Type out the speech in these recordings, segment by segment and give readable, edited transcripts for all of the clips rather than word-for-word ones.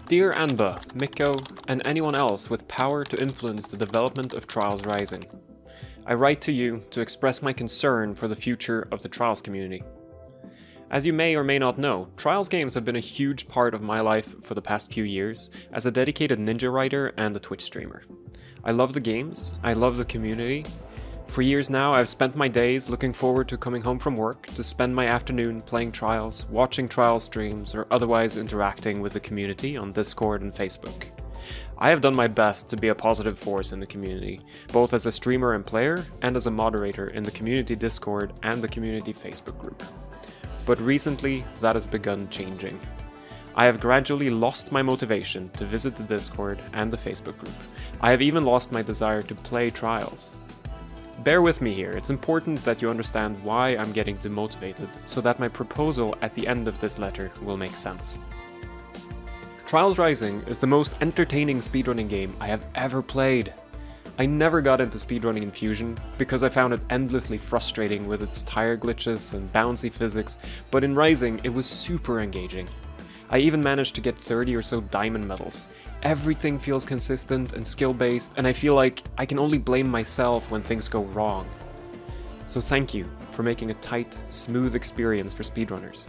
Dear Anba, Mikko, and anyone else with power to influence the development of Trials Rising, I write to you to express my concern for the future of the Trials community. As you may or may not know, Trials games have been a huge part of my life for the past few years as a dedicated ninja writer and a Twitch streamer. I love the games, I love the community. For years now, I've spent my days looking forward to coming home from work to spend my afternoon playing Trials, watching Trials streams, or otherwise interacting with the community on Discord and Facebook. I have done my best to be a positive force in the community, both as a streamer and player, and as a moderator in the community Discord and the community Facebook group. But recently, that has begun changing. I have gradually lost my motivation to visit the Discord and the Facebook group. I have even lost my desire to play Trials. Bear with me here, it's important that you understand why I'm getting demotivated, so that my proposal at the end of this letter will make sense. Trials Rising is the most entertaining speedrunning game I have ever played. I never got into speedrunning in Fusion because I found it endlessly frustrating with its tire glitches and bouncy physics, but in Rising it was super engaging. I even managed to get 30 or so diamond medals. Everything feels consistent and skill-based, and I feel like I can only blame myself when things go wrong. So thank you for making a tight, smooth experience for speedrunners.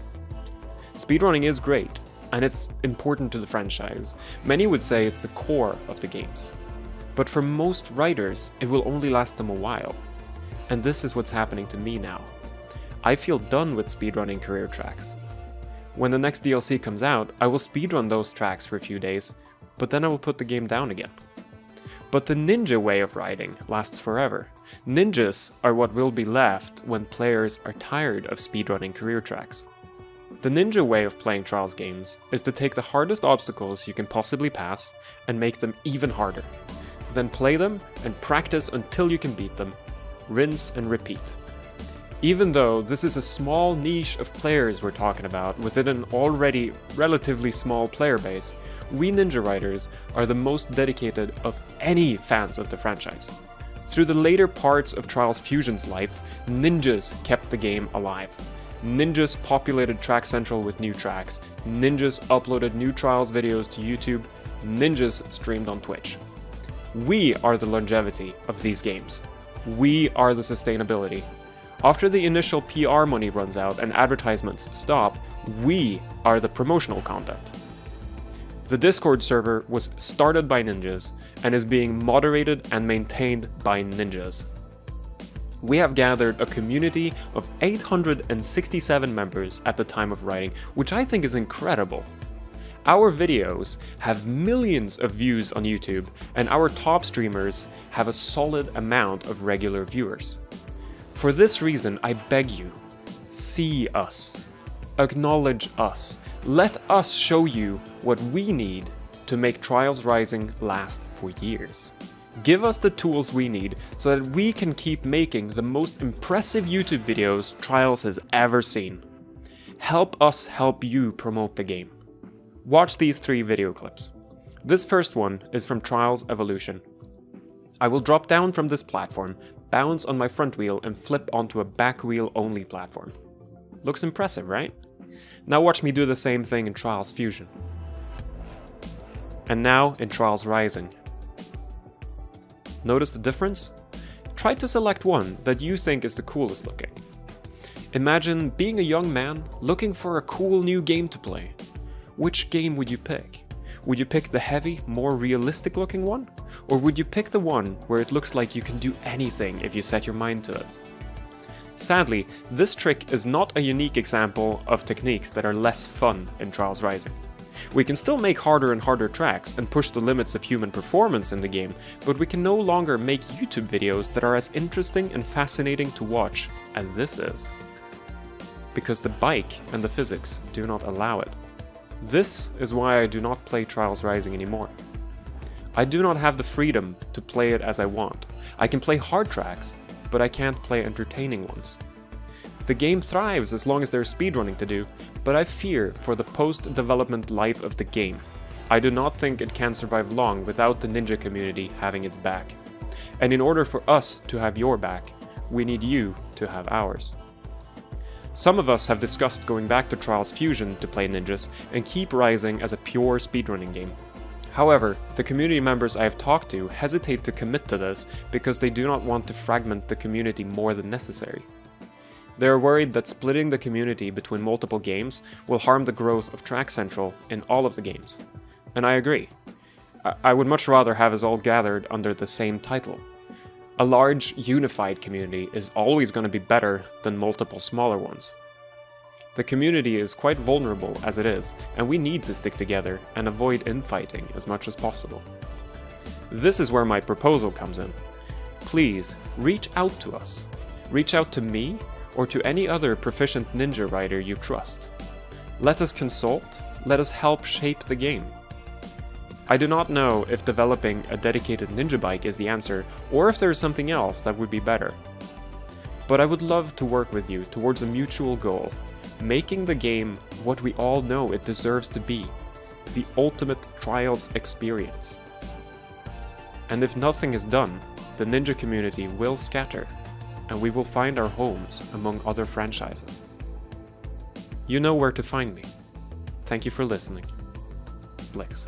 Speedrunning is great, and it's important to the franchise. Many would say it's the core of the games. But for most writers, it will only last them a while. And this is what's happening to me now. I feel done with speedrunning career tracks. When the next DLC comes out, I will speedrun those tracks for a few days, but then I will put the game down again. But the ninja way of writing lasts forever. Ninjas are what will be left when players are tired of speedrunning career tracks. The ninja way of playing Trials games is to take the hardest obstacles you can possibly pass and make them even harder. Then play them and practice until you can beat them. Rinse and repeat. Even though this is a small niche of players we're talking about within an already relatively small player base, we ninja writers are the most dedicated of any fans of the franchise. Through the later parts of Trials Fusion's life, ninjas kept the game alive. Ninjas populated Track Central with new tracks, ninjas uploaded new Trials videos to YouTube, ninjas streamed on Twitch. We are the longevity of these games. We are the sustainability. After the initial PR money runs out and advertisements stop, we are the promotional content. The Discord server was started by ninjas and is being moderated and maintained by ninjas. We have gathered a community of 867 members at the time of writing, which I think is incredible. Our videos have millions of views on YouTube, and our top streamers have a solid amount of regular viewers. For this reason, I beg you, see us, acknowledge us, let us show you what we need to make Trials Rising last for years. Give us the tools we need so that we can keep making the most impressive YouTube videos Trials has ever seen. Help us help you promote the game. Watch these 3 video clips. This first one is from Trials Evolution. I will drop down from this platform, bounce on my front wheel, and flip onto a back wheel only platform. Looks impressive, right? Now watch me do the same thing in Trials Fusion. And now in Trials Rising. Notice the difference? Try to select one that you think is the coolest looking. Imagine being a young man looking for a cool new game to play. Which game would you pick? Would you pick the heavy, more realistic looking one? Or would you pick the one where it looks like you can do anything if you set your mind to it? Sadly, this trick is not a unique example of techniques that are less fun in Trials Rising. We can still make harder and harder tracks and push the limits of human performance in the game, but we can no longer make YouTube videos that are as interesting and fascinating to watch as this is. Because the bike and the physics do not allow it. This is why I do not play Trials Rising anymore. I do not have the freedom to play it as I want. I can play hard tracks, but I can't play entertaining ones. The game thrives as long as there's speedrunning to do, but I fear for the post-development life of the game. I do not think it can survive long without the ninja community having its back. And in order for us to have your back, we need you to have ours. Some of us have discussed going back to Trials Fusion to play ninjas and keep Rising as a pure speedrunning game. However, the community members I have talked to hesitate to commit to this because they do not want to fragment the community more than necessary. They are worried that splitting the community between multiple games will harm the growth of Track Central in all of the games. And I agree. I would much rather have us all gathered under the same title. A large, unified community is always going to be better than multiple smaller ones. The community is quite vulnerable as it is, and we need to stick together and avoid infighting as much as possible. This is where my proposal comes in. Please, reach out to us. Reach out to me, or to any other proficient ninja rider you trust. Let us consult, let us help shape the game. I do not know if developing a dedicated ninja bike is the answer, or if there is something else that would be better. But I would love to work with you towards a mutual goal, making the game what we all know it deserves to be, the ultimate Trials experience. And if nothing is done, the ninja community will scatter, and we will find our homes among other franchises. You know where to find me. Thank you for listening. Lyx.